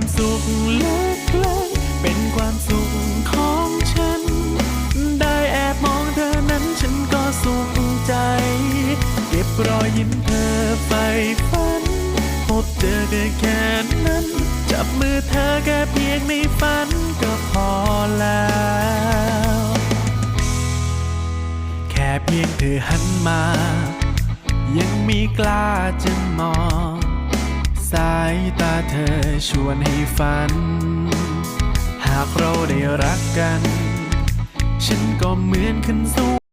ความสุขเล็กๆเป็นความสุขของฉันได้แอบมองเธอนั้นฉันก็สุขใจเก็บรอยยิ้มเธอใฝ่ฝันพบเจอกันแค่นั้นจับมือเธอแค่เพียงในฝันก็พอแล้วแค่เพียงเธอหันมายังมีกล้าจะมองสายตาเธอชวนให้ฝันหากเราได้รักกันฉันก็เหมือนขึ้นสวรรค์